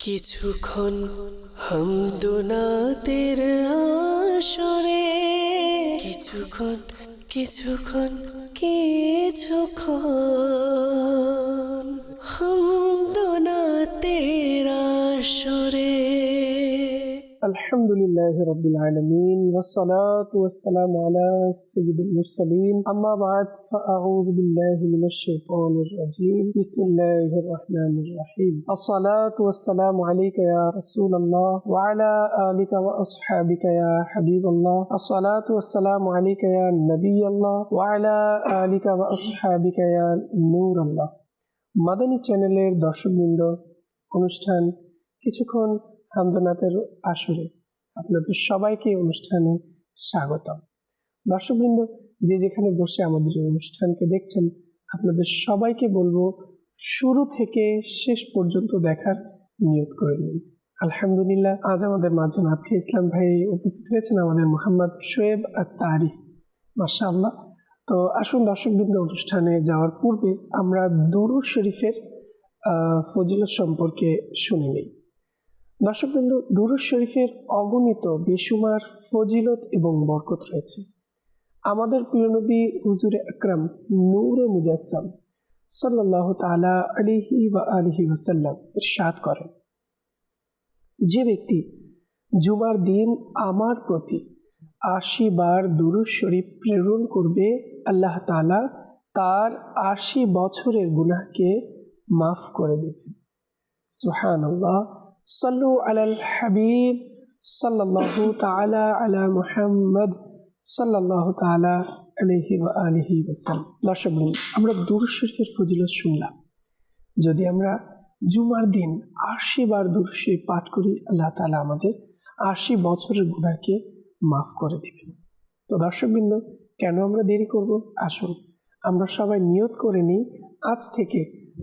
কিছুক্ষণ হামদুনাতের আসরে কিছুক্ষণ হামদুনাতের আসরে। الحمد لله رب العالمين والصلاة والسلام على سيد المرسلين أما بعد فأعوذ بالله من الشيطان الرجيم بسم الله الرحمن الرحيم الصلاة والسلام عليك يا رسول الله وعلى آلك وأصحابك يا حبيب الله الصلاة والسلام عليك يا نبي الله وعلى آلك وأصحابك يا نور الله মাদানী চ্যানেলের দর্শকবৃন্দ, অনুষ্ঠান কিছুক্ষণ হামদনাতের আসরে আপনাদের সবাইকে অনুষ্ঠানে স্বাগতম। দর্শকবৃন্দ, যে যেখানে বসে আমাদের এই অনুষ্ঠানকে দেখছেন, আপনাদের সবাইকে বলবো শুরু থেকে শেষ পর্যন্ত দেখার নিয়ত করে নিন। আলহামদুলিল্লাহ, আজ আমাদের মাঝে নাতখে ইসলাম ভাই উপস্থিত হয়েছেন, আমাদের মোহাম্মদ শোয়েব আত্তারি। মাশাআল্লাহ। তো আসুন দর্শকবৃন্দ, অনুষ্ঠানে যাওয়ার পূর্বে আমরা দুরূদ শরীফের ফজিলত সম্পর্কে শুনে নিই। দর্শকবৃন্দ, দুরূদ শরীফের অগণিত বেশুমার ফজিলত এবং বরকত রয়েছে। আমাদের প্রিয় নবী হুজুরে আকরাম নূরে মুজাসসাম সাল্লাল্লাহু তাআলা আলাইহি ওয়া আলিহি ওয়াসাল্লাম ইরশাদ করেন, যে ব্যক্তি জুমার দিন আমার প্রতি ৮০ বার দুরূদ শরীফ প্রেরণ করবে, আল্লাহ তাআলা তার ৮০ বছরের গুনাহকে মাফ করে দেবেন। সুবহানাল্লাহ। সাল্লু আলাল হাবিব সাল্লাল্লাহু তাআলা আলা মুহাম্মদ সাল্লাল্লাহু তাআলা আলাইহি ওয়া আলিহি ওয়াসাল্লাম। দর্শকবৃন্দ, আমরা দুরূদ শরীফের ফজিলত শুনলাম। যদি আমরা জুমার দিন ৮০ বার দুরূদ শরীফ পাঠ করি, আল্লাহ তাআলা আমাদের ৮০ বছরের গুনাহকে মাফ করে দেবেন। তো দর্শকবৃন্দ, কেন আমরা দেরি করব? আসুন আমরা সবাই নিয়ত করে নিই, আজ থেকে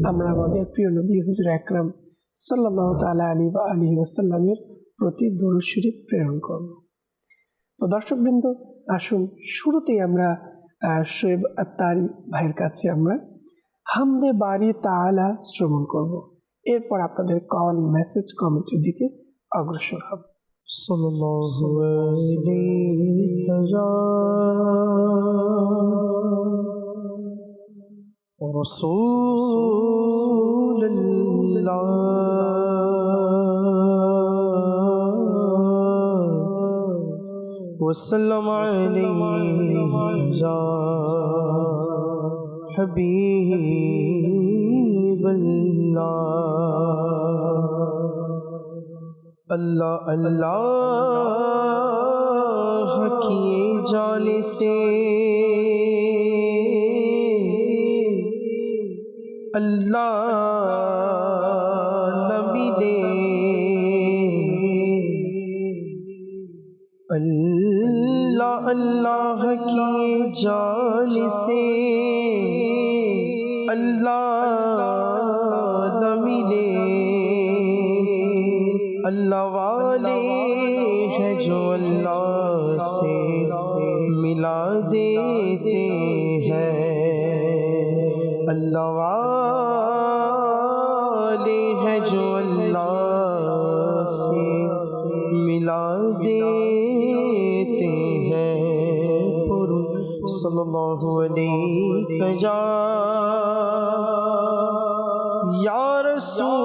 আমরা আমাদের প্রিয় নবী হুজুর আকরাম সাল্লাল্লাহু তাআলা আলাইহি ওয়াসাল্লামের প্রতি দুরূদ শরীফ প্রেরণ করব। তো দর্শকবৃন্দ, আসুন শুরুতেই আমরা শোয়েব আত্তারি ভাইয়ের কাছে আমরা হামদে বারি তাআলা শ্রবণ করব। এরপর আপনাদের কল, মেসেজ, কমেন্টের দিকে অগ্রসর হব। সাল্লাল্লাহু আলাইহি রাসূলুল্লাহ وسلم عليه يا حبيب الله اللہ اللہ کیے جانے سے اللہ نہ ملے، اللہ اللہ کیے جانے سے اللہ نہ ملے، اللہ والے ہیں جو اللہ سے ملا دیتے ہیں، اللہ والے ہیں جو اللہ سے ملا دیتے ہیں۔ صلی اللہ علیہ یا رسول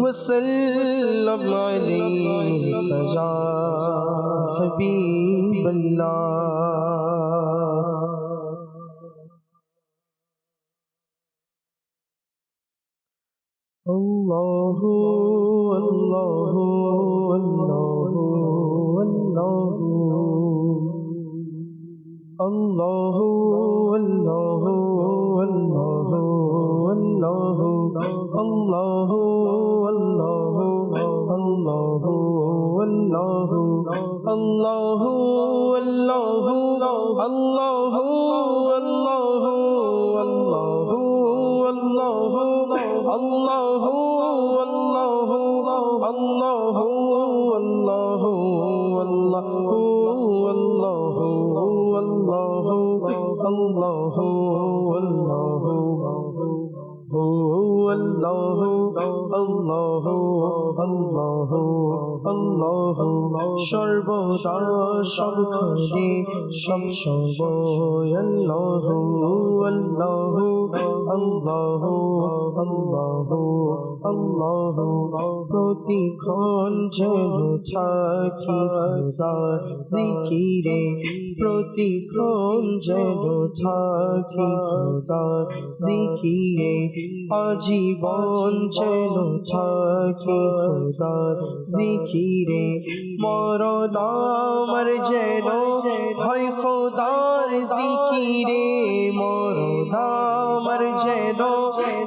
وسلم علیک یا حبیب اللہ اللہ اللہ اللہ اللہ اللہ اللہ اللہ اللہ اللہ اللہ اللہ সর্বদা সবখানে সব সময় আল্লাহ আল্লাহ আল্লাহ আল্লাহ আল্লাহ প্রতিক্ষণ যেন থাকি খোদার জিকিরে প্রতিক্ষণ যেন থাকি খোদার জিকিরে আজীবন যেন থাকি খোদার জিকিরে মরণ আমার যেন হয় খোদার জিকিরে মরণ আমার যেন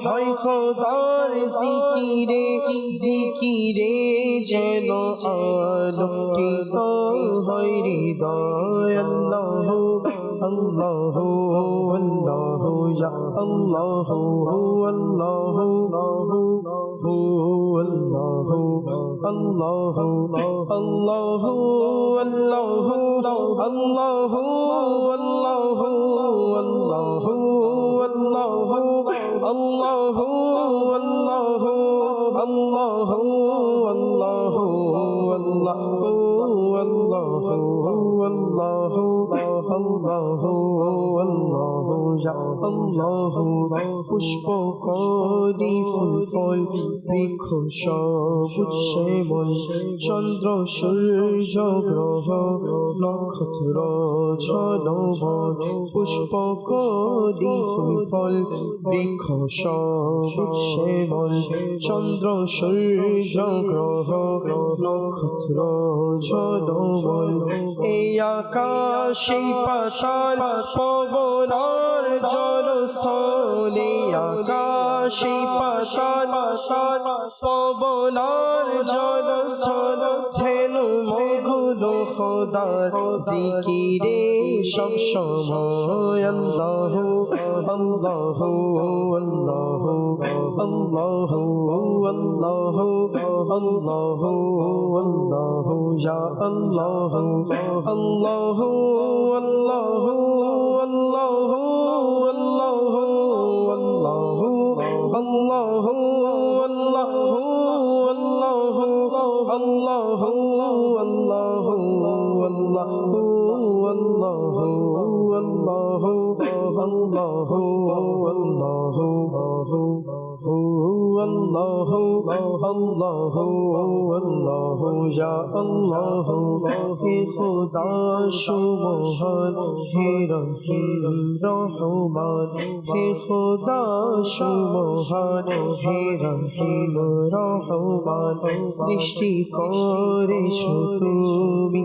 হয় খোদার জিকিরে জিকিরে যেন আলোকিত হয় হৃদয় আল্লাহ আল্লাহ আল্লাহ ইয়া আল্লাহ আল্লাহ আল্লাহ আল্লাহ আল্লাহ আল্লাহ আল্লাহ আল্লাহ আল্লাহ আল্লাহ আল্লাহ আল্লাহ আল্লাহ পুষ্প করি ফুল ফল বৃক্ষ সবুজ শ্যামল চন্দ্র সূর্য গ্রহ নক্ষত্র ঝলমল পুষ্প করি ফুল ফল বৃক্ষ সবুজ শ্যামল চন্দ্র সূর্য গ্রহ নক্ষত্র ঝলমল এই আকাশে পাতাল পবনার জলস্থলে আকাশে পাতাল পবনার জলস্থল ধ্যান মগ্ন খোদার জিকিরে সব সময় আল্লাহ আল্লাহ আল্লাহ আল্লাহ আল্লাহ আল্লাহ আল্লাহ ইয়া আল্লাহ আল্লাহ আল্লাহ আল্লাহ আল্লাহ আল্লাহ আল্লাহ আল্লাহ আল্লাহ আল্লাহ আল্লাহ হে খোদা সুবহান হে রহিম রহমান হে খোদা সুবহান হে রহিম রহমান সৃষ্টি করেছো তুমি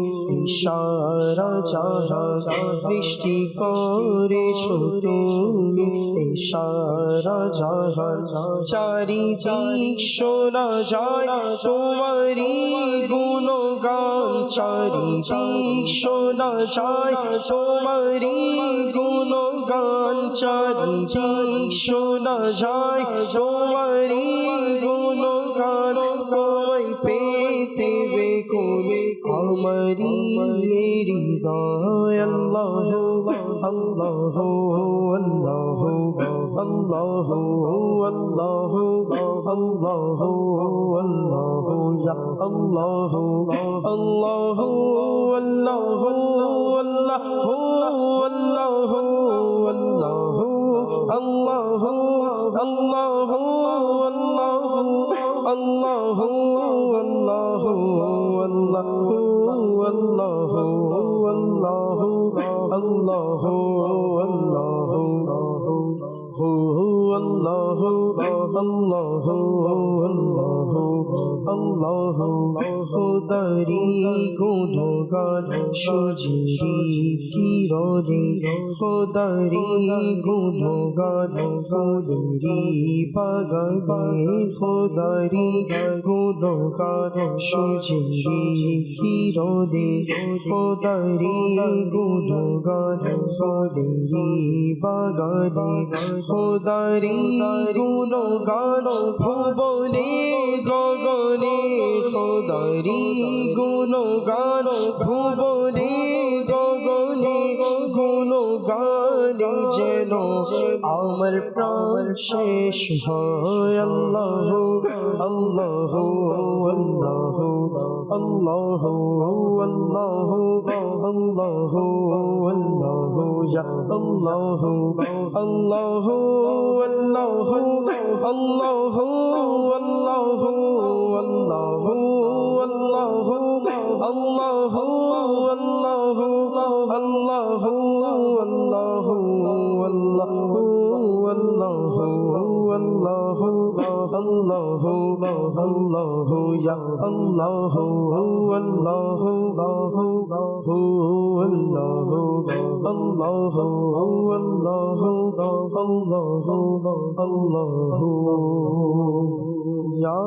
সারা জাহান সৃষ্টি করেছো তুমি সারা জাহান চারিদিক শোনা যায় তোমারি গুণগান চারিদিক শোনা যায় তোমারি গুণগান চারিদিক শোনা যায় তোমারি গুণগান তোমায় পেতে বেকুলে আমারি হৃদয় আল্লাহ আল্লাহ আল্লাহ আল্লাহ আল্লাহ আল্লাহ আল্লাহ ইয়া আল্লাহ আল্লাহ আল্লাহ আল্লাহ আল্লাহ আল্লাহ আল্লাহ আল্লাহ আল্লাহ আল্লাহ খোদারি গুণগান সূর্যেরি কিরণে খোদারি গুণগান ফুলেরি বাগানে খোদারি গুণগান সূর্যেরি কিরণে খোদারি গুণগান ফুলেরি বাগানে খোদারি গুণগান ভুবনে গগনে খোদারি গুণগান ভুবনে গগনে গুণগানে কালে যেন আমার প্রাণ শেষ হয় আল্লাহ আল্লাহ আল্লাহ আল্লাহ আল্লাহ আল্লাহ আল্লাহ ইয়া আল্লাহ আল্লাহ আল্লাহ আল্লাহ আল্লাহ আল্লাহ আল্লাহ আল্লাহ আল্লাহ আল্লাহ আল্লাহ আল্লাহ আল্লাহ আল্লাহ আল্লাহ ইয়া আল্লাহ আল্লাহ আল্লাহ আল্লাহ আল্লাহ আল্লাহ ইয়া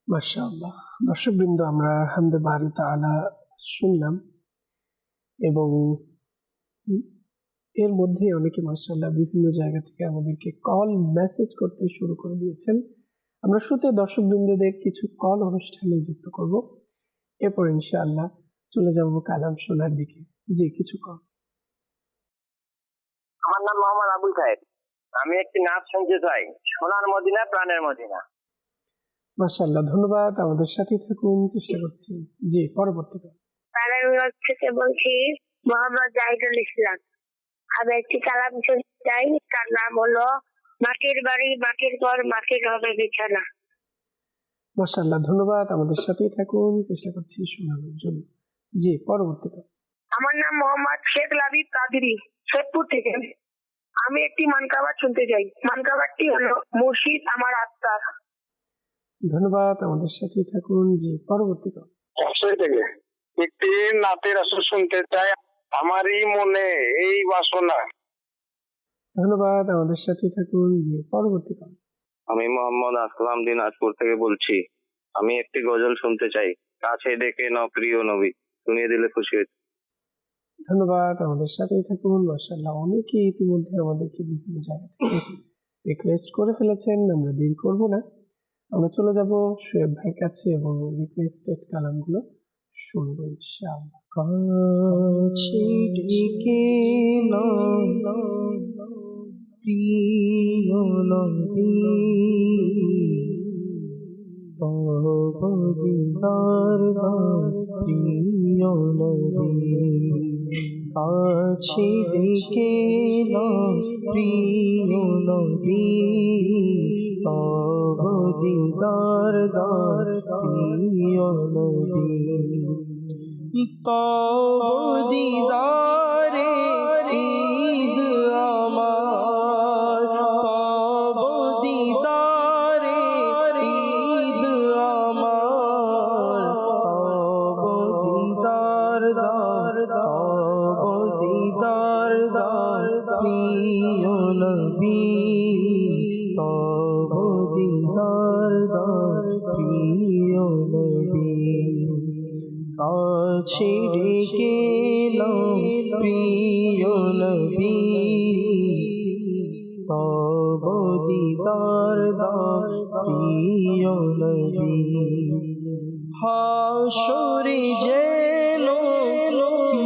মাশাআল্লাহ। দর্শকবৃন্দ, আমরা হামদে বারি তাআলা শুনলাম এবং এর মধ্যে অনেকে মাশাআল্লাহ বিভিন্ন জায়গা থেকে আমাদেরকে কল মেসেজ করতে শুরু করে দিয়েছেন। আমরা শুরুতে দর্শকবৃন্দদের কিছু কল অনুষ্ঠানে যুক্ত করব, এরপর ইনশাআল্লাহ চলে যাব কালাম শোনার দিকে। জি, কিছু কল। আমার নাম মোহাম্মদ আবুল সাহেব। আমি একটি নাচ শুনতে চাই, সোনার মদিনা প্রাণের মদিনা। মাশাআল্লাহ, ধন্যবাদ। আমাদের সাথে থাকুন, চেষ্টা করছি। জি, পরবর্তী কল। কালামগঞ্জ থেকে বলছি, মোহাম্মদ জাহিদুল ইসলাম। আমি একটি কালাম শুনতে চাই, তার নাম হলো মাটির বাড়ি মাটির ঘর মাটির হবে বিছানা। মাশাআল্লাহ, ধন্যবাদ। আমাদের সাথেই থাকুন, চেষ্টা করছি শোনানোর জন্য। জি, পরবর্তী কল। আমার নাম মোহাম্মদ শেখ লাবিব কাদিরি, শেখপুর থেকে। আমি একটি মানকাবাত শুনতে চাই। মানকাবাতটি হলো মুর্শিদ আমার আত্মার। ধন্যবাদ। আমাদের সাথেই থাকুন। জি, পরবর্তী কল। থেকে একটি নাতের আসর শুনতে চাই, আমারই মনে এই বাসনা। ধন্যবাদ। আমাদের সাথেই থাকুন। জি, পরবর্তী কল। আমি মোহাম্মদ আসলাম দিনাজপুর থেকে বলছি। আমি একটি গজল শুনতে চাই, কাছে ডেকে নাও প্রিয় নবী, শুনিয়ে দিলে খুশি হই। ধন্যবাদ। আমাদের সাথেই থাকুন। মাশাআল্লাহ, অনেকে ইতিমধ্যে আমাদেরকে বিভিন্ন জায়গা থেকে রিকোয়েস্ট করে ফেলেছেন। আমরা দেরি করব না, আমরা চলে যাব শোয়েব ভাইয়ের কাছে এবং রিকোয়েস্টেড কালামগুলো শুনবো ইনশাআল্লাহ। কাছে ডেকে নাও প্রিয় নবী, তব দিদার দার প্রিয় নবী। কাছে ডেকে নাও প্রিয় নবী, তব দিদার দার প্রিয় নবী। তব দিদারে ঈদ আমার, তব দিদারে ঈদ আমার, তব দিদার দার, তব দিদার দার প্রিয় নবী, তব দিদার দার প্রিয় নবী। কাছে ডেকে নাও প্রিয় নবী, তব দিদার দার প্রিয় নবী। হাসরে যেন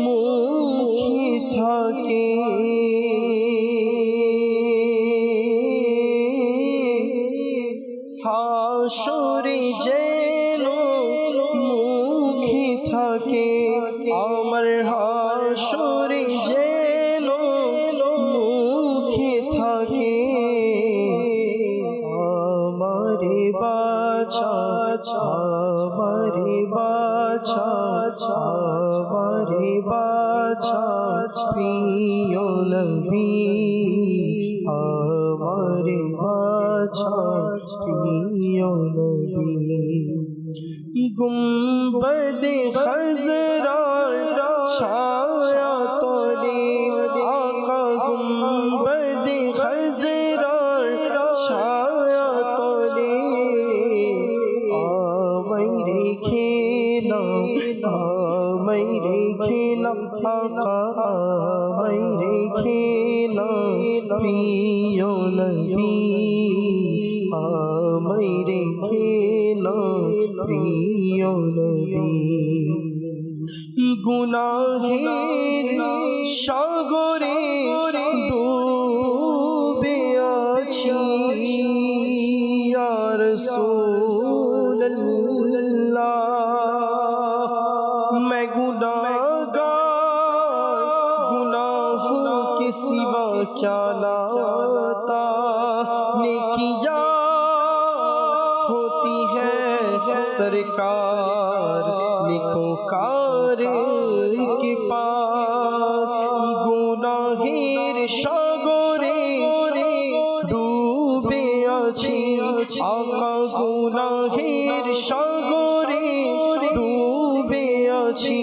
মুখে থাকে হাসরে যেন মুখে থাকে আমার, হাসরে যেন মুখে থাকে আমারে বাছা, আমারে বাছা, আমারে বাছা প্রিয় নবী, আমারে বাছা প্রিয় নবী। গুম্বদে খজরার ছায়া তলে আকা, গুম্বদে খজরার ছায়া তলে আমায় রেখে নাও, আমায় রেখে নাও আকা, আমায় রেখে নাও প্রিয় নবী, আমায় রেখে না প্রিয় নবী গুনাহের সাগরে ডুবে আছি ইয়া রাসূলুল্লাহ मैं गुनाहगार गुनाहों के सिवा क्या लाता नेकियां होती है सरकार निकोकार के पास गुनाहेर सागरे डूबे आছি आका गुनाहेर सागरे डूबे আছি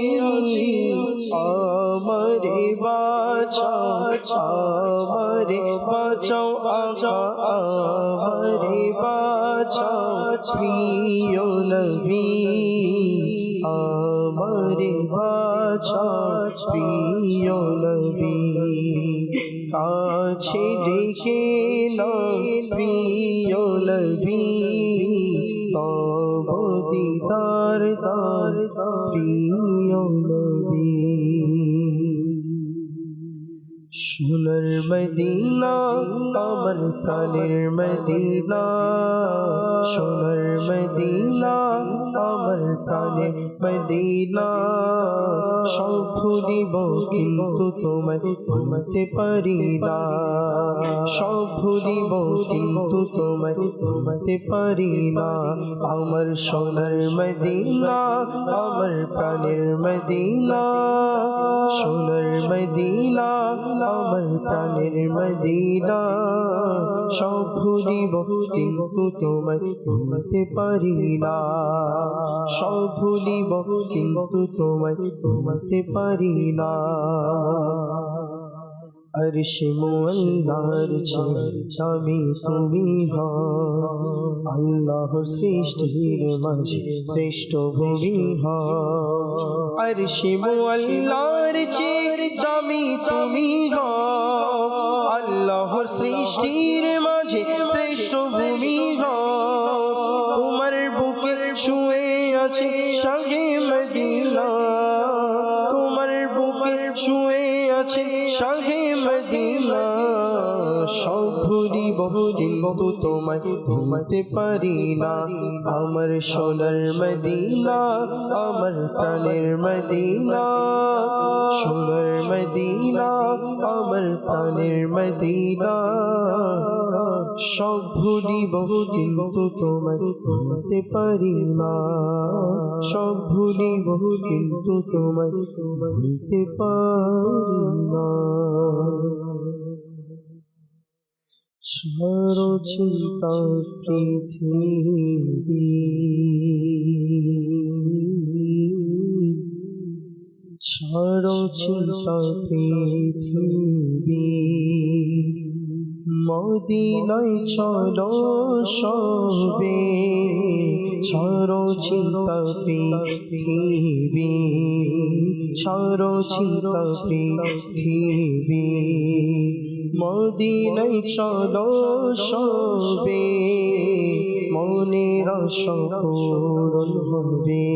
আমারে বাঁচাও আকা আমারে বাঁচাও প্রিয় নবী আমারে বাঁচাও প্রিয় নবী কাছে ডেকে না প্রিয় নবী তব দিদার প্রিয় নবী সোনার মদিনা আমার প্রাণের মদিনা সোনার মদিনা আমার প্রাণের মদিনা সব ভুলিব কিন্তু তোমায় ভুলতে পারি না সব ভুলিব কিন্তু তোমায় ভুলতে পারি না আমার সোনার মদিনা আমার প্রাণের মদিনা সোনার মদিনা আমার প্রাণের মদিনা সব ভুলিব কিন্তু তোমায় ভুলতে পারি না সব ভুলিব কিন্তু তোমায় ভুলতে পারি না আরশে মুআল্লার আমি তুমি হও আল্লাহর সৃষ্টির মাঝে শ্রেষ্ঠ ভূমি হও আরশে মুআল্লার আমি তুমি হও আল্লাহর সৃষ্টির মাঝে শ্রেষ্ঠ ভূমি হও তোমার বুকে শুয়ে আছে শাহে মদিনা তোমার বুকে শুয়ে আছে শাহে মদিনা সব ভুলিব কিন্তু তোমায় ভুলতে পারি না আমার সোনার মদিনা আমার প্রাণের মদিনা সোনার মদিনা আমার প্রাণের মদিনা সব ভুলিব কিন্তু তোমায় ভুলতে পারি না সব ভুলিব কিন্তু তোমায় ভুলতে পারি না ছাড়ো চিন্তা পৃথিবী ছাড়ো চিন্তা পৃথিবী মদিনায় চলো সবে ছাড়ো চিন্তা পৃথিবী ছাড়ো চিন্তা পৃথিবী মদিনায় চলো সবে মনের আশা পূরণ হবে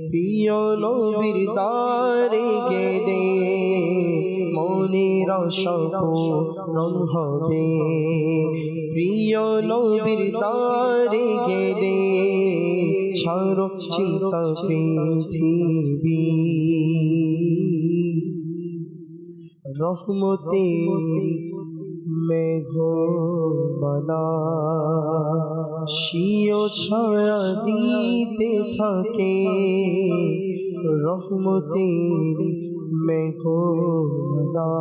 প্রিয় নবীর দ্বারে গেলে মনের আশা পূরণ হবে প্রিয় নবীর দ্বারে গেলে ছাড়ো চিন্তা পৃথিবী রহমতে মেঘমালা শিও ছায়া দিতে থাকে রহমতের মেঘমালা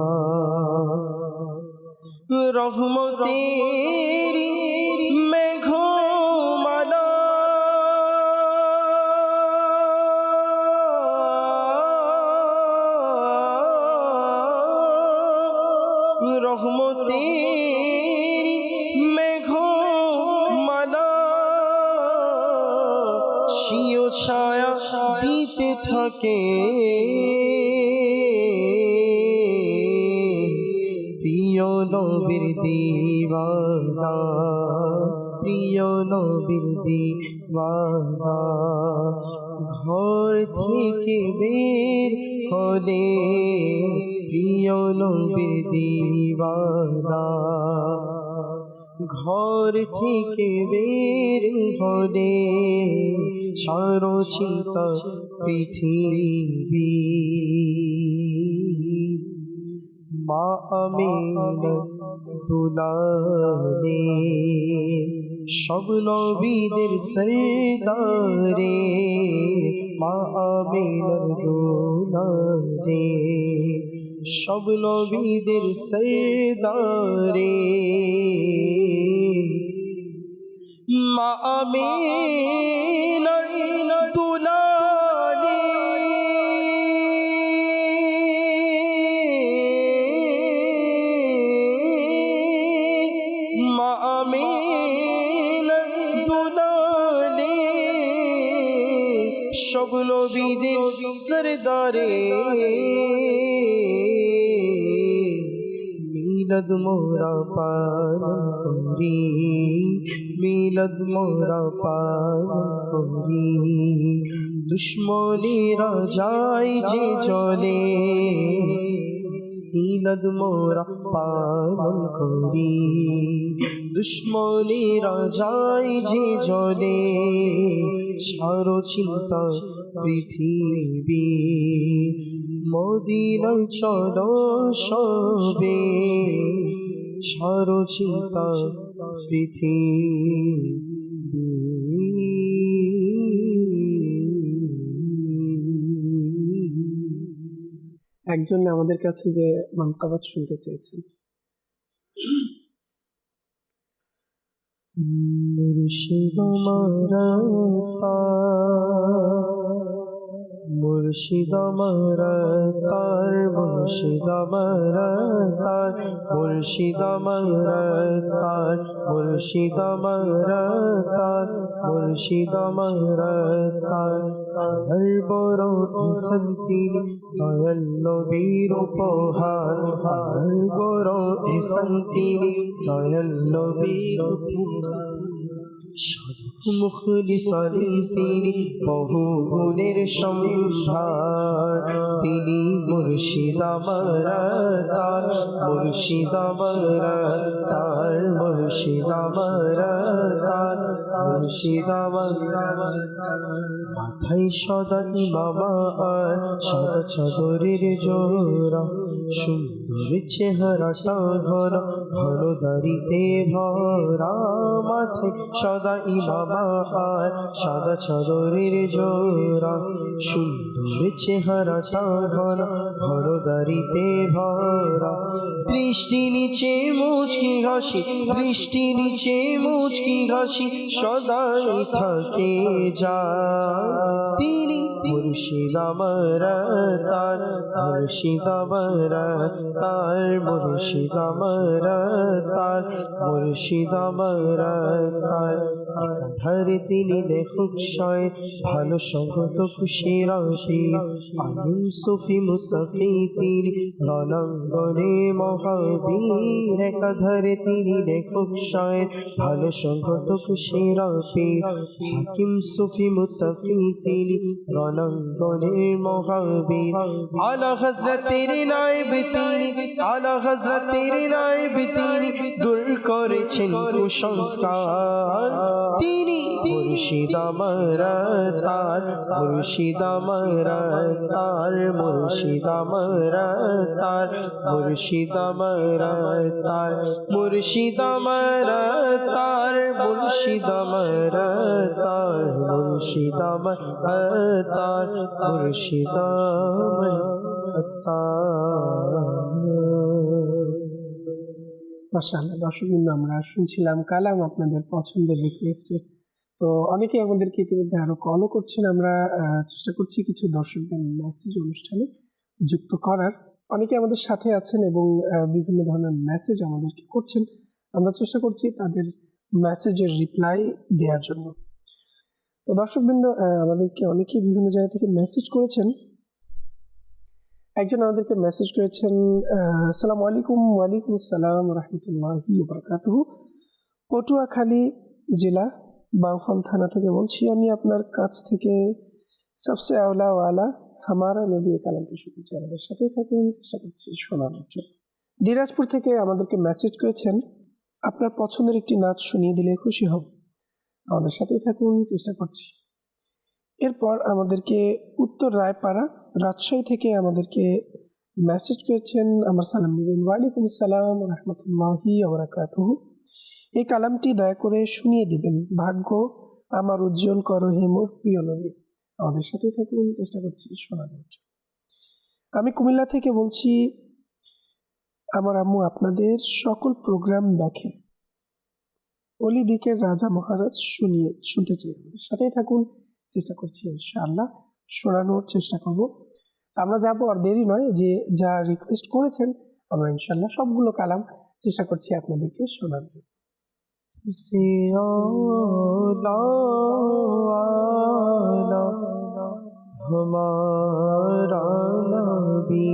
রহমতের মেঘমালা রহমতের মেঘমালা শিও ছায়া দিতে থাকে প্রিয় নবীর দিওয়ানা প্রিয় নবীর দিওয়ানা ঘর থেকে বের হলে প্রিয় নবীর দিওয়ানা ঘর থেকে বের হলে ছাড়ো চিন্তা পৃথিবী মা আমিনা দুলারে সব নবীদের সরদারে মা আমিনার দুলারে সব নবীদের সরদারে মা আমিনার দুলারে মা আমিনার দুলারে সব নবীদের সরদারে মিলাদ মোরা পালন করি মিলাদ মোরা পালন করি দুশ্মনেরা যায় যে জলে মিলাদ মোরা পালন করি দুশ্মনেরা যায় যে জলে ছাড়ো চিন্তা পৃথিবী মদিনায় চলো সবে ছাড়ো চিন্তা পৃথিবী একজন আমাদের কাছে যে মানকাবাত শুনতে চেয়েছেন। মুর্শিদ মারা মুর্শিদ মারা তার মুর্শিদ মারা তার মুর্শিদ মারা তার মুর্শিদ মারা তার মুর্শিদ মারা তার হর বড় শান্তি দয়াল নবীর উপহার হর বড় শান্তি দয়াল নবীর উপহার সাধক মুখলিসান তিনি বহু গুণের সম্ভার তিনি মুর্শিদ আমারা তার মুর্শিদ আমারা তার মুর্শিদ আমারা তার মুর্শিদ আমারা মাথায় সদা ইমামা আর সাদা চাদরের জোড়া সুন্দর চেহারাটা ঘন ঘন দাড়িতে ভরা মাথায় সদা ইমামা আর সাদা চাদরের জোড়া সুন্দর চেহারাটা ঘন ঘন দাড়িতে ভরা দৃষ্টি নিচে মুচকি হাসি দৃষ্টি নিচে মুচকি হাসি সদাই থাকে যা তিনি মুর্শিদ আমারা তার মুর্শিদ আমারা তার মুর্শিদ আমারা তার মুর্শিদ আমারা তার ধারে তিনি লেখক শয় ভালো সঙ্গত খুশি রাশি আলিম সুফি মুস্তাফি তিনি রণাঙ্গনে মহাবীর একাধারে তিনি লেখক শয় ভালো সঙ্গত খুশি রাশি হাকিম সুফি মুস্তাফি তিনি রণাঙ্গনে মহাবীর আলা হযরতের নায়েব তিনি আলা হযরতের নায়েব তিনি দূর করেছেন কুসংস্কার তিনি মুর্শিদ আমারা তার মুর্শিদ আমারা তার মুর্শিদ আমারা তার মুর্শিদ আমারা তার মুর্শিদ আমারা তার মুর্শিদ আমারা তার মুর্শিদ আমারা তার মুর্শিদ আমারা মাশাআল্লাহ। দর্শকবৃন্দ, আমরা শুনছিলাম কালাম আপনাদের পছন্দের রিকোয়েস্টের। তো অনেকে আমাদেরকে ইতিমধ্যে আরো কলও করছেন। আমরা চেষ্টা করছি কিছু দর্শকদের মেসেজ অনুষ্ঠানে যুক্ত করার। অনেকে আমাদের সাথে আছেন এবং বিভিন্ন ধরনের মেসেজ আমাদেরকে করছেন। আমরা চেষ্টা করছি তাদের মেসেজের রিপ্লাই দেওয়ার জন্য। তো দর্শকবৃন্দ, আমাদেরকে অনেকেই বিভিন্ন জায়গা থেকে মেসেজ করেছেন। একজন আমাদেরকে মেসেজ করেছেন, আসসালামু আলাইকুম। ওয়ালাইকুম আসসালাম রহমতুল্লাহি ওয়া বারাকাতুহু। পটুয়াখালী জেলা বাউফল থানা থেকে বলছি। আমি আপনার কাছ থেকে সবসে আওলা ওয়ালা হামারা নবী কালামটি শুনেছি। আমাদের সাথেই থাকুন, চেষ্টা করছি শোনানোর জন্য। দিনাজপুর থেকে আমাদেরকে মেসেজ করেছেন, আপনার পছন্দের একটি নাচ শুনিয়ে দিলে খুশি হব। আমাদের সাথেই থাকুন, চেষ্টা করছি। এরপর আমাদেরকে উত্তর রায়পাড়া রাজশাহী থেকে আমাদেরকে মেসেজ করেছেন, আমার সালাম নেবেন। ওয়ালাইকুম আসসালাম রহমতুল্লাহি ওয়া বারাকাতুহু। এই কালামটি দয়া করে শুনিয়ে দিবেন। ভাগ্য আমার উজ্জ্বল করো হে মোর প্রিয় নবী। আমাদের সাথেই থাকুন, চেষ্টা করছি শোনানোর জন্য। আমি কুমিল্লা থেকে বলছি, আমার আম্মু আপনাদের সকল প্রোগ্রাম দেখে। অলি দিকের রাজা মহারাজ শুনতে চাই। আমাদের সাথেই থাকুন, চেষ্টা করছি ইনশাআল্লাহ শোনানোর চেষ্টা করব। আমরা যাবো, আর দেরি নয়, যে যা রিকোয়েস্ট করেছেন আমরা ইনশাআল্লাহ সবগুলো কালাম চেষ্টা করছি আপনাদেরকে শোনার জন্য। से आला आला हमारा नबी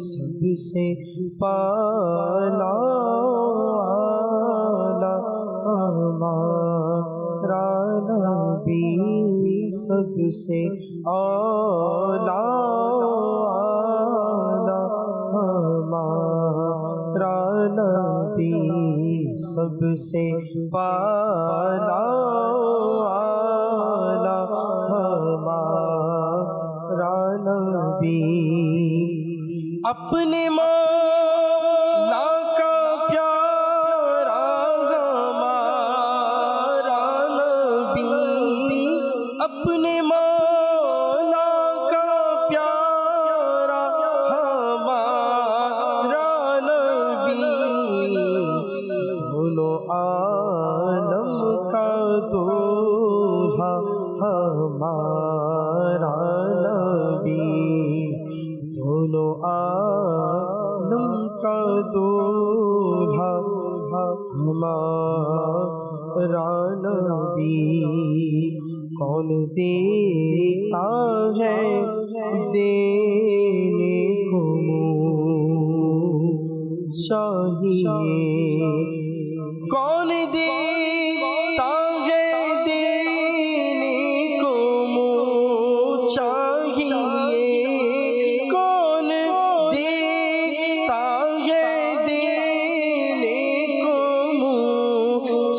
सबसे पाला आला हमारा नबी सबसे आला आला हमारा नबी सबसे पाला आला हमारा नबी अपने मौला का प्यारा हमारा नबी अपने मौला का प्यारा हमारा नबी दोनों आलम का दूल्हा हमारा नबी दोनों आलम का दूल्हा हमारा नबी कौन देता है देने को चाहिए कौन देता है देने को चाहिए कौन देता है देने को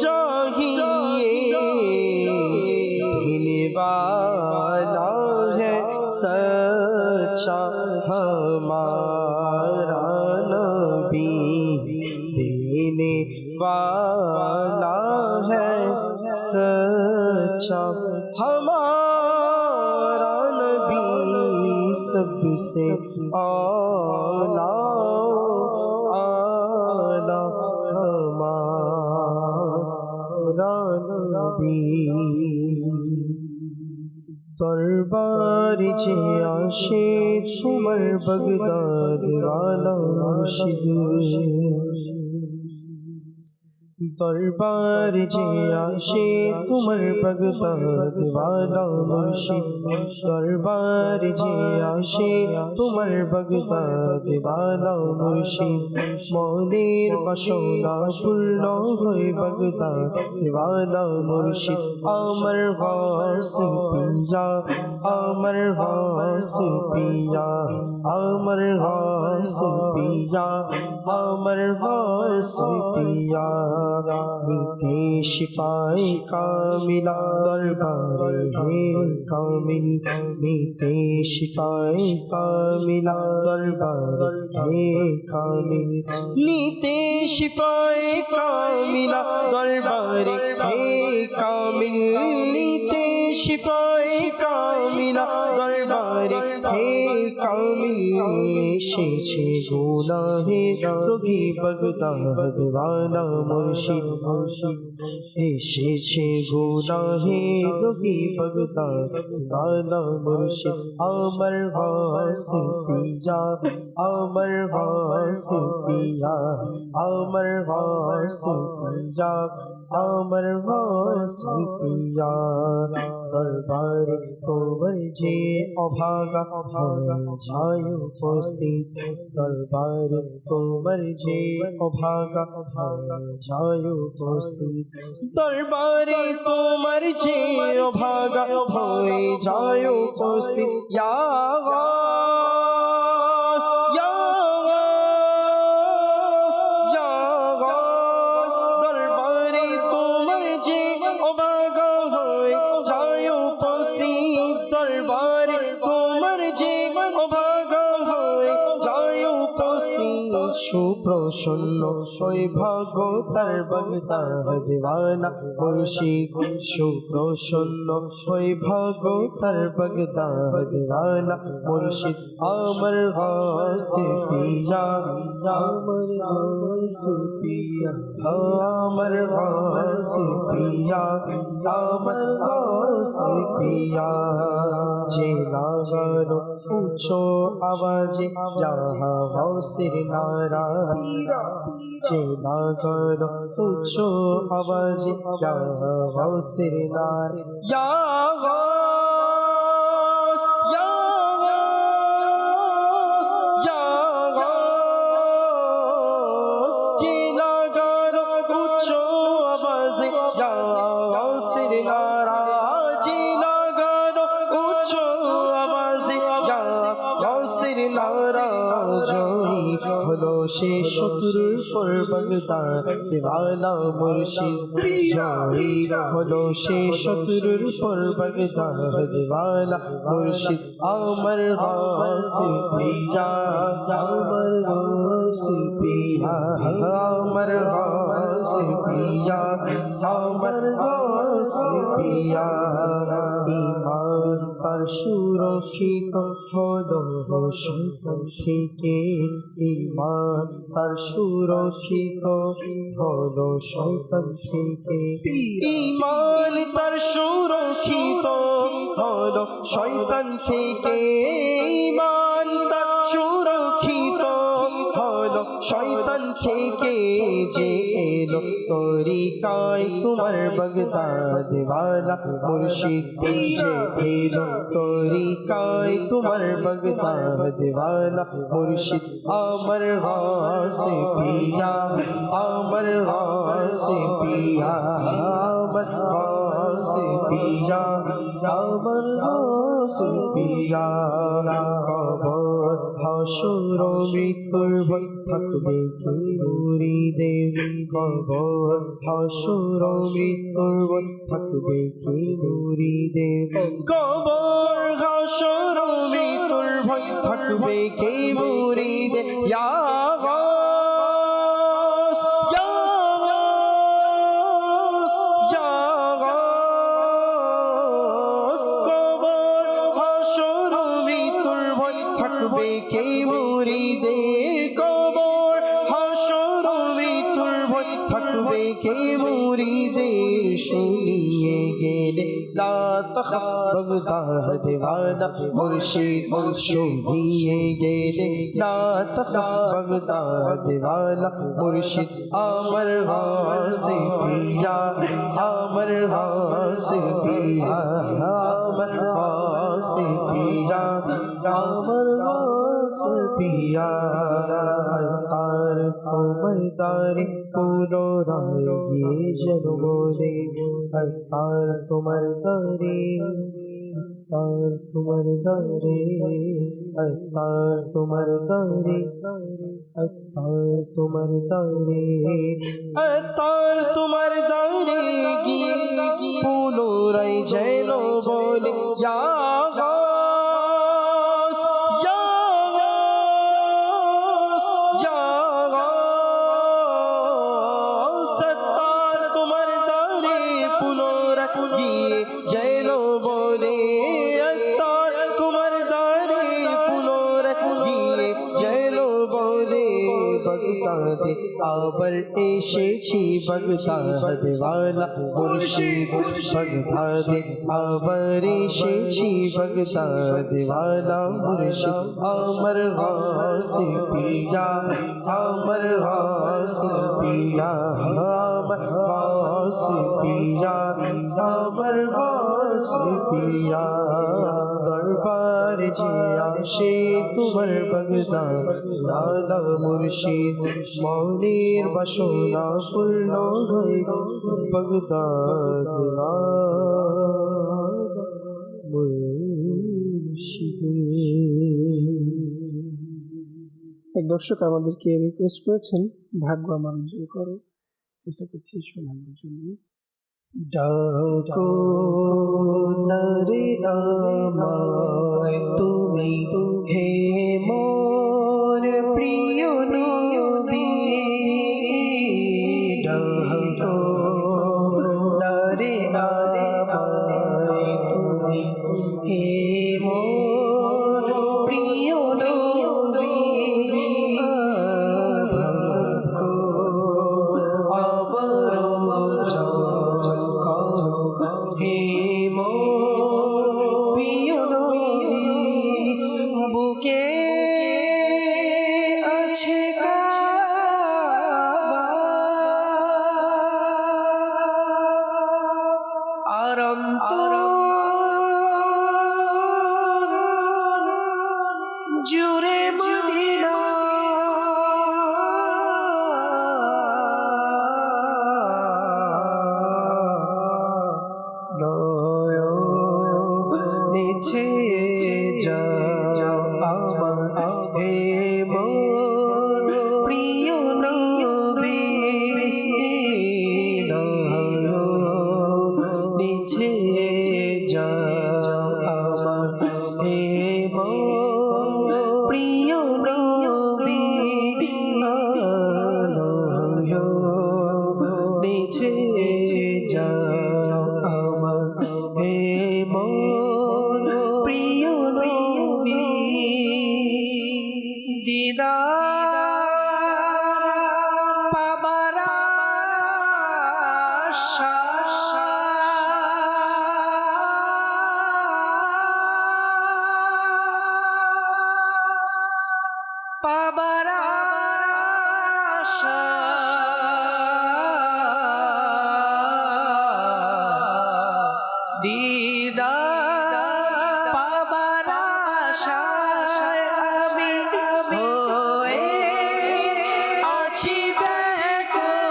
चाहिए देने वाला है सच्चा हमारा नबी देने वाला है सच्चा हमारा नबी सबसे आला आला हमारा नबी दरबार जे आशे तुमर बगदाद वाला मुर्शिद दरबार जे आशे तुमर बगदाद वाला मुर्शिद दरबार जे आशे तुमर बगदाद वाला मुर्शिद मौलेर बासना पूर्ण हय बगदाद वाला मुर्शिद अमर वास पिया अमर वास पिया अमर वास पिया अमर वास पिया नीते शिफाए कामिला दरबारे है कामिल नीते शिफाए कामिला दरबारे है कामिल नीते शिफाए कामिला दरबारे है कामिल नीते शिफाए कामिला दरबारे है कामिल एसेছে গুনাহের রোগী বাগদাদ वाला मुर्शिद मुर्शिद एसेছে গুনাহের রোগী বাগদাদ वाला मुर्शिद अमर वास पिया अमर वास पिया अमर वास पिया अमर वास पिया দরবারে তোমার যে অভাগা যায় উপস্থিত দরবারে তোমার যে অভাগা যায় উপস্থিত দরবারে তোমার যে অভাগা হয়ে যায় উপস্থিত ইয়া সুপ্রসন্ন সৌভাগ্য তার বাগদাদ দিওয়ানা মুর্শিদ সুপ্রসন্ন সৌভাগ্য তার বাগদাদ দিওয়ানা মুর্শিদ আমার গাছে পিয়া আমার গাছে পিয়া আমার গাছে পিয়া আমার গাছে পিয়া যে লাগানো উঁচু আওয়াজে যাহা গাছের নারা যে লাগানো উঁচু আওয়াজে যাহা গাছের নারা ইয়া গাছ ইয়া গাছ ইয়া গাছ যে লাগানো উঁচু আওয়াজে যাহা গাছের নারা যে লাগানো উঁচু আওয়াজে যাহা গাছের নারা জয়ী হলো সে শত্রুর পর বাগদাদ দিওয়ানা মুর্শিদ জয়ী হলো সে শত্রুর পর বাগদাদ দিওয়ানা মুর্শিদ আমার গাছে পিয়া আমার গাছে পিয়া আমার গাছে পিয়া আমার গাছে পিয়া ঈমান তার সুরক্ষিত হলো শয়তান থেকে ঈমান তার সুরক্ষিত হলো শয়তান থেকে ঈমান তার সুরক্ষিত হলো শয়তান থেকে ঈমান তার সুরক্ষিত হলো শয়তান থেকে যে এলো তরিকায় তোমার বাগদাদ দিওয়ানা মুর্শিদ যে এলো তরিকায় তোমার বাগদাদ দিওয়ানা মুর্শিদ আমার গাছে পিয়া আমার গাছে পিয়া আমার গাছে পিয়া আমার গাছে পিয়া কবর হাসর মৃত্যুর ভয় থাকবে কি মুরিদের কবর হাসর মৃত্যুর ভয় থাকবে কি মুরিদের কবর হাসর মৃত্যুর ভয় থাকবে কি মুরিদের ইয়া গাস ইয়া গাস ইয়া গাস কবর হাসর মৃত্যুর ভয় থাকবে কি মুরিদের কবর হাসর মৃত্যুর ভয় থাকবে কি মুরিদের শুনিয়ে গেলে লা তখাফ বাগদাদ দিওয়ানা মুর্শিদ শুনিয়ে গেলে লা তখাফ বাগদাদ দিওয়ানা মুর্শিদ আমার গাছে পিয়া আমার গাছে পিয়া আমার গাছে পিয়া আমার গাছে পিয়া তার তোমার দারে পুরো রায় গিয়ে জনমনে তার তোমার দারে তার তোমার দারে তার তোমার দারে তার তোমার দারে তার তোমার দারে গিয়ে পুনরায় যেন বলে ইয়া গাস ইয়া গাস ইয়া গাস তার তোমার দারে পুনরায় গিয়ে যেন বলে তার তোমার দারে পুনরায় গিয়ে যেন বলে বাগদাদে আবার এসেছি বাগদাদ ওয়ালা মুর্শিদ বাগদাদে আবার এসেছি বাগদাদ ওয়ালা মুর্শিদ আমার গাছে পিয়া আমার গাছে পিয়া আমার গাছে পিয়া আমার পিয়া দরবার যে আসে তোমার বাগদাদ আলা মুর্শিদ মৌলির বাসনা পূর্ণ হয় বাগদাদ এক দর্শক আমাদেরকে রিকোয়েস্ট করেছেন ভাগ্য আমার উজ্জ্বল করো, চেষ্টা করছি শোনানোর জন্য। ডাকো নারে আমায় তুমি হে মোর প্রিয় নবী, ডাকো নারে আমায় তুমি হে মোর প্রিয় নবী, ভাগ্য অবরোচন করো হে মোর প্রিয় নবী, বুকে আছে কাবা আর অন্তর জুড়ে মদিনা, নিচে যাও আমার হে মোর প্রিয় নবী, নিচে যাও আমার হে মোর প্রিয় নবী, নিচে যাও আমার হে মোর প্রিয় নবী, দিদার পাবার আশা পাবার আশা দিদার পাবার আশায় আমি হয়ে আছি ব্যাকুল,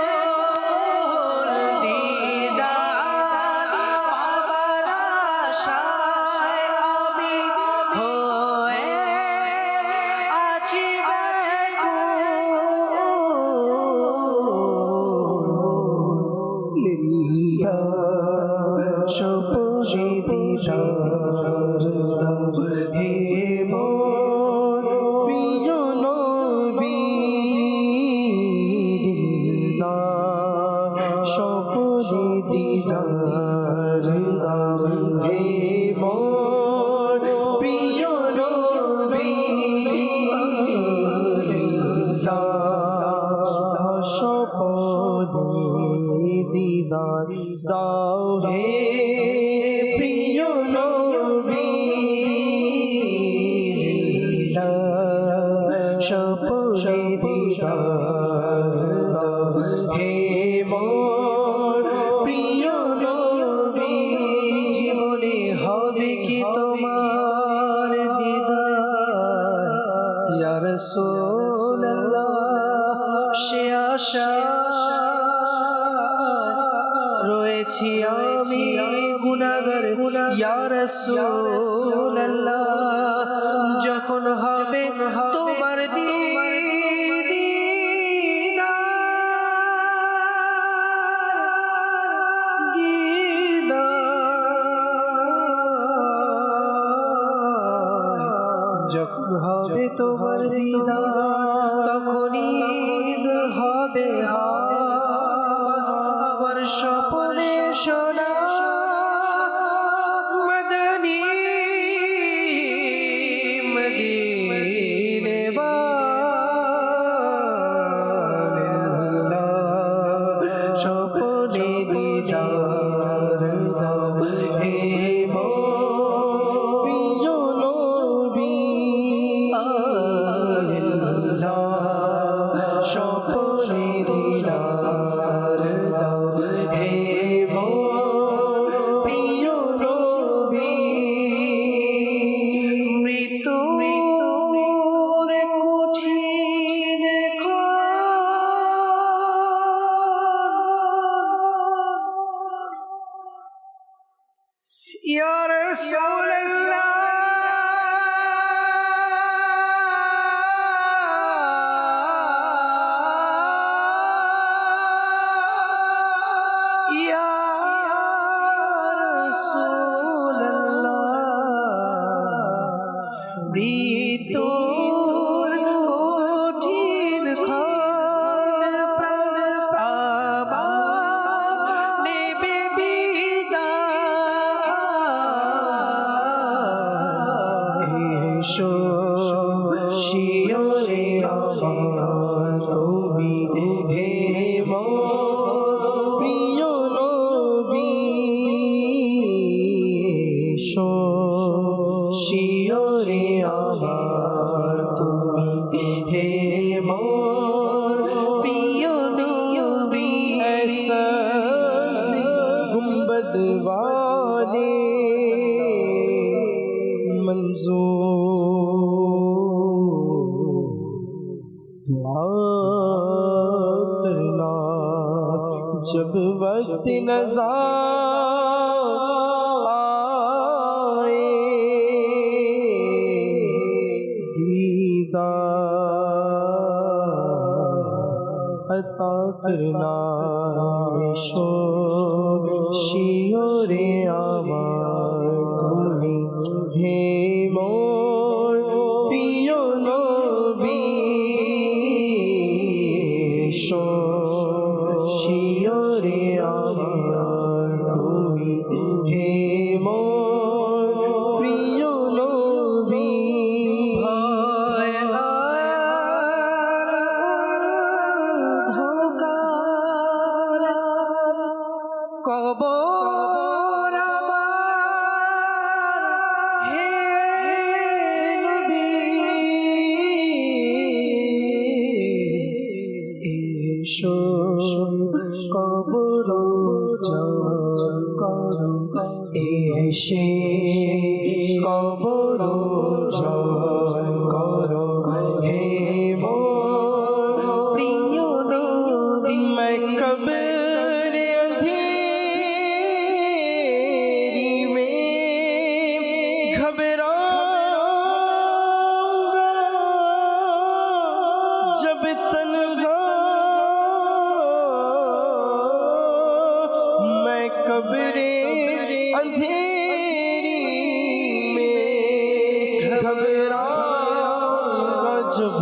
দিদার পাবার আশায় আমি হয়ে আছি ব্যাকুল, সপোষে দিদার হে মোর প্রিয় নবী স্বপনে দিদার হে মোর প্রিয় নবী, স্বপনে দিদার দাও হে প্রিয় নবী, স্বপনে দিদার হে মোর প্রিয় নবী, জীবনে হবে কি তোমার দিদার ইয়া রাসূলুল্লাহ, সে আশা রয়েছি আমি গুনাহগার ইয়া রাসূলুল্লাহ, যখন হবে তোমার যখন হবে তোমার দিদার, তখনই ঈদ হবে আমার স্বপনে শোনা মদনী মদিনে স্বপনে দিদার দাও হে মোর প্রিয় নবী স্বপনে দিদার মৃত্যুর কঠিন ক্ষণ প্রাণ আমার নেবে বিদায়। এসো শিয়রে আমার তুমি হে প্রিয় নবী এসো শিয়রে আমার তুমি হে মোর প্রিয় নবী। सबसे गुंबद वाले मंजूर दुआ करना जब वक्त नज़ा आए दीदार अता करना शो शियोरे আমার তুমি হে মোর প্রিয় নবী শো শিয়োরে আমার তুমি হে মোর প্রিয় নবী ভয় আর অন্ধকার কবর আমার হে নবী। এসো কবর জল করো এসে কবর জল করো হে মোর প্রিয় নবী। मैं कब्र अंधेरी में घबराऊंगा जब तन्हा मैं कब्र अंधेरी में घबराऊंगा जब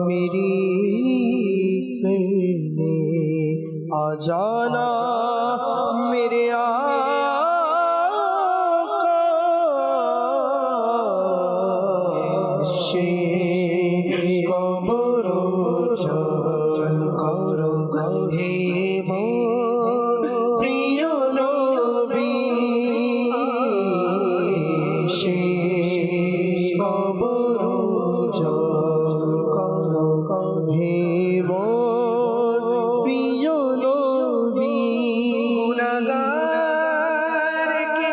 मेरी करने आ जाना मेरे आका সে কবর জল করো হে মোর প্রিয় নবী। সে কবর জল করো হে মোর প্রিয় নবী গুনাহগার কে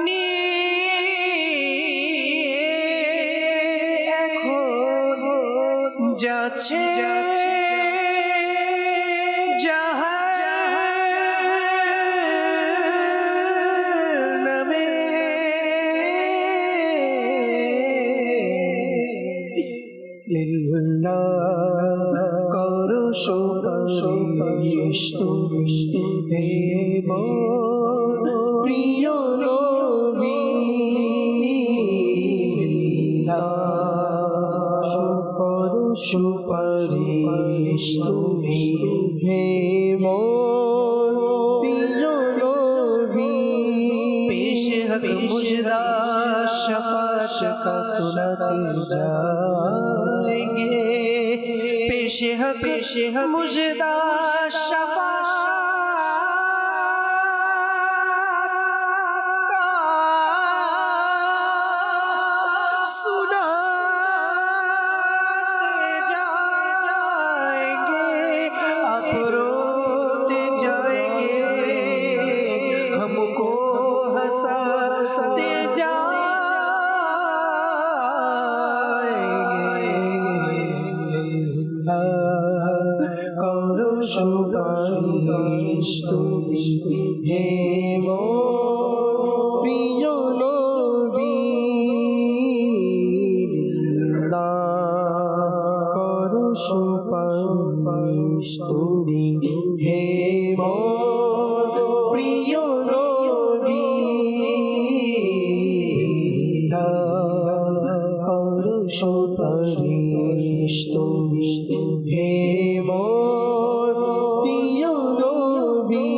নিয়ে এখন যাচ্ছে জাহান্নামে। লিল্লাহ করো সুপারিশ তুমি হে মোর প্রিয় নবী। লিল্লাহ করো সুপারিশ তুমি হে মোর প্রিয় নবী पेश हक मुजदा शफात का सुनाते जाएंगे। पेश हक मुजदा शफात का सुनाते जाएंगे। आप रोते जाएंगे हमको हंसाते जाएंगे। करो सुपारिश তুমি হে মোর প্রিয় নবী করো সুপারিশ তুমি হে মোর প্রিয় নবী করো সুপারিশ তুমি হে মোর প্রিয় নবী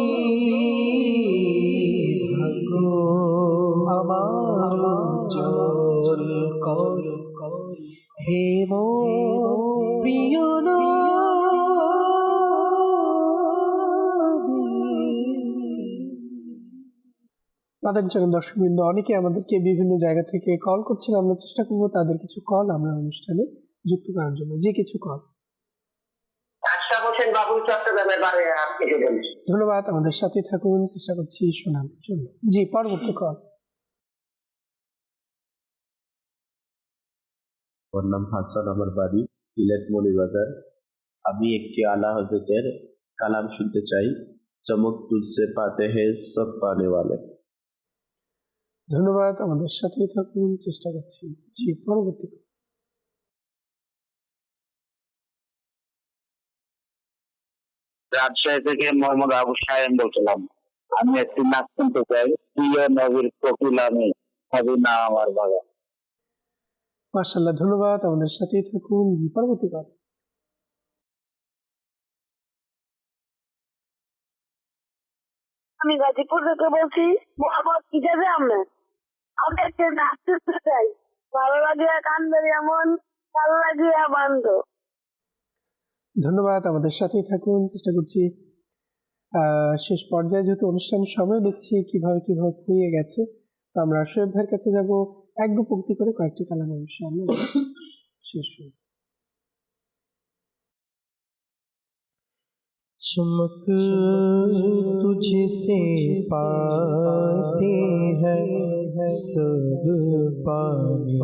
ভাগ্য আমার জল করো হে মোর প্রিয় মাদান চ্যানেল দর্শকবৃন্দ, অনেকে আমাদেরকে বিভিন্ন জায়গা থেকে কল করছেন। আমরা চেষ্টা করবো তাদের কিছু কল আমরা অনুষ্ঠানে যুক্ত করার জন্য। যে কিছু কল। আশরাফ হোসেন বাবু চট্টগ্রামের বারে আপনি বলছি। ধন্যবাদ, আমাদের সাথে থাকুন, চেষ্টা করছি শোনার জন্য। জি, পরবর্তী কল। ওর নাম হাসান, আমার বাড়ি সিলেট মৌলভীবাজার। আমি একটি আলা হজরতের কালাম শুনতে চাই। চমক তুলসে পাতে হে সব পানে ওয়ালে। ধন্যবাদ, আমাদের সাথে থাকুন, চেষ্টা করছি। জি, পরবর্তী কল। রাজশাহী থেকে মোহাম্মদ আবু সাহেব বলছিলাম। আমি একটি নাচ শুনতে চাই। প্রিয় নবীর কোকিল আমি, নবীর নাম আমার বাবা। মাশাআল্লাহ, ধন্যবাদ, আমাদের সাথেই থাকুন। জি, পরবর্তী কল। আমি গাজীপুর থেকে বলছি, মোহাম্মদ ইজাজে আহমেদ। আমি একটা নাচ শিখতে চাই। ভালো লাগিয়া কান্দে এমন, ভালো লাগিয়া বান্ধ। ধন্যবাদ, আমাদের সাথেই থাকুন, চেষ্টা করছি। শেষ পর্যায়ে যেহেতু অনুষ্ঠানের সময় দেখছি কিভাবে ফুরিয়ে গেছে, তো আমরা শোয়েব ভাইয়ের কাছে যাব। এক দু পংক্তি করে কয়েকটি কালাম অবশ্যই আমরা শেষ করি। चमक तुझसे पाते हैं सब पाने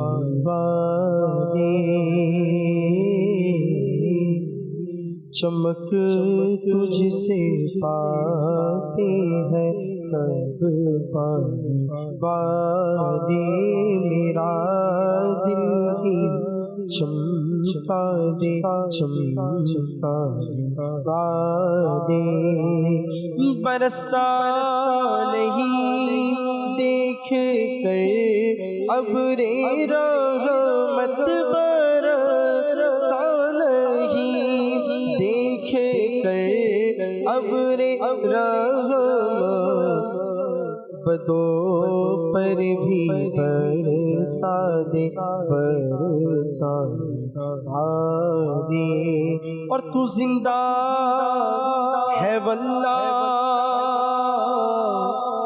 वाले, चमक तुझसे पाते हैं सब पाने वाले। मेरा दिल ही चमका दे चमकाने वाले। बरसता नहीं देख कर अब्रे रहमत, बरसता नहीं देख कर अब्रे रहमत, बदो पर भी बरसा दे बरसा दे। और तू जिंदा है वल्लाह,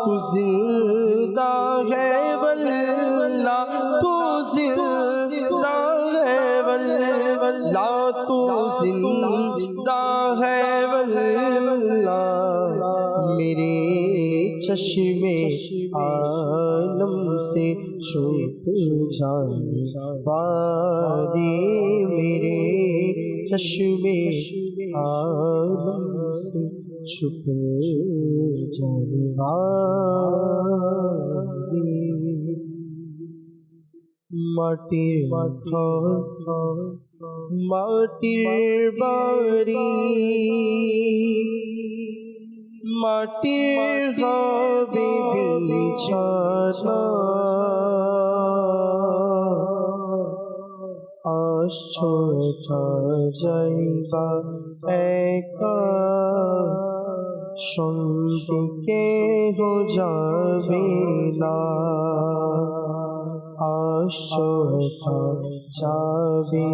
तू जिंदा है वल्लाह, तू जिंदा है वल्लाह, तू जिंदा है वल्लाह। मेरे चश्मे आलम से छुप जाने वाले, मेरे चश्मे आलम से छुप जाने वाले। माटिर माटिर बारी মাটির হবে বিছানা, আসছো একা যাইবা একা, সঙ্গে কেহ যাবে না। আসছো একা যাবে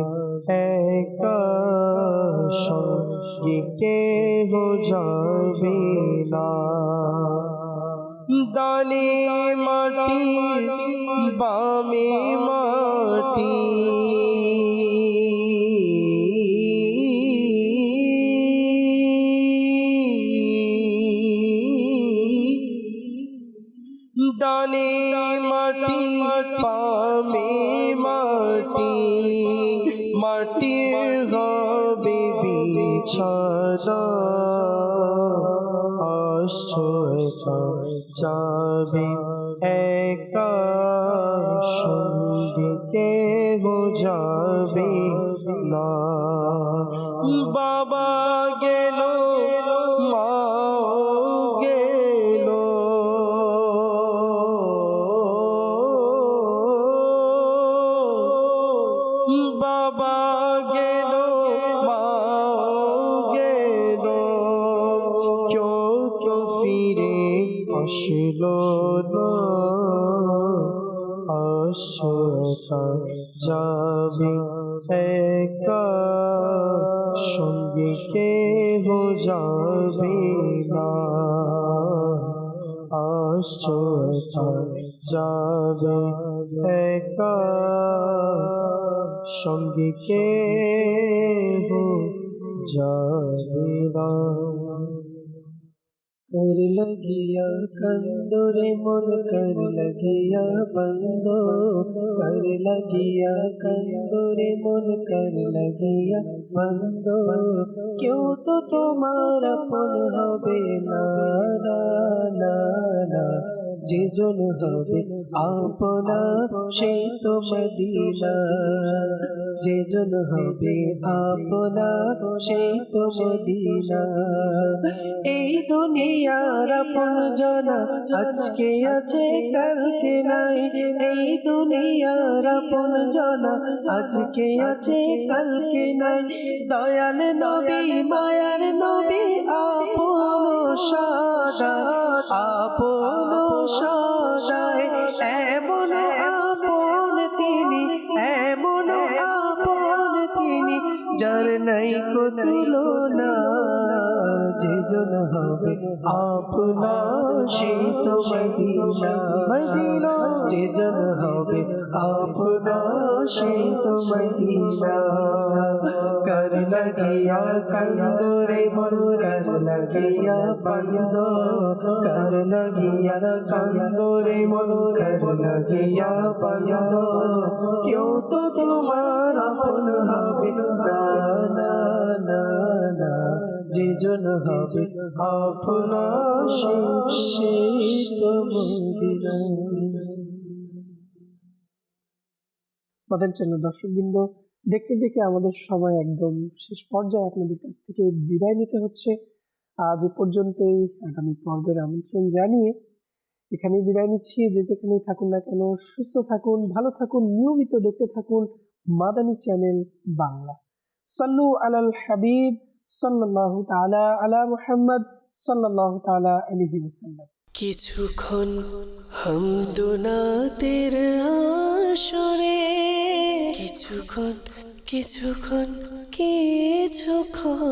একা, সঙ্গে কেহ যাবে না। দানে মাটি বামে মাটি, দানে মাটি বামে মাটি, মাটির হবে বিছানা। আসছো একা যাবে একা, সঙ্গে কেহ যাবে না। বাবা গেল মা ফিরে আসলো না, আসছো একা যাবে একা, সঙ্গে কেহ যাবে না। আসছো একা যাবে একা, সঙ্গে কেহ যাবে না। कर लगिया कंदोरे मन कर लगिया बंदो, कर लगिया कंदोरे मन कर लगिया बंदो, क्यों तो तुम्हारा पन হবে না না না না, যে জন হবে আপনা সেই তো মদিনা, যে জন হবে আপনা সেই তো মদিনা। এই দুনিয়ার আপন জনা আজকে আছে কালকে নাই, এই দুনিয়ার আপন জনা আজকে আছে কালকে নাই। দয়াল নবী মায়ার নবী আপন সদায়, আপন সদায়, এমন আপন তিনি, এমন আপন তিনি, যার নাই কো তুলনা। যে জন হবে আপনা সেই তো মদিনা, মদিনা, যে জন হবে আপনা সেই তো মদিনা। कर लगिया कंदोरे मन कर लगिया बंदो, कर लगिया कंदोरे मन कर लगिया बंदो, क्यों तो तुम्हारा अपन হবে না না না না, যে জন হবে আপনা সেই তো মদিনা। আমাদের চ্যানেল দর্শকবৃন্দ, দেখতে দেখতে আমাদের সময় একদম শেষ পর্যায়ে আপনাদের কাছ থেকে বিদায় নিতে হচ্ছে। আজ এ পর্যন্তই। আগামী পর্বের আমন্ত্রণ জানিয়ে এখানেই বিদায় নিচ্ছি। যে যেখানেই থাকুন না কেন সুস্থ থাকুন, ভালো থাকুন, নিয়মিত দেখতে থাকুন মাদানী চ্যানেল বাংলা। সাল্লু আলাল হাবিব সাল্লাল্লাহু তাআলা আলা মুহাম্মদ সাল্লাল্লাহু তাআলা আলাইহি ওয়াসাল্লাম। কিছুক্ষণ হামদুনাতের আসরে, কিছুক্ষণ কিছুক্ষণ কিছুক্ষণ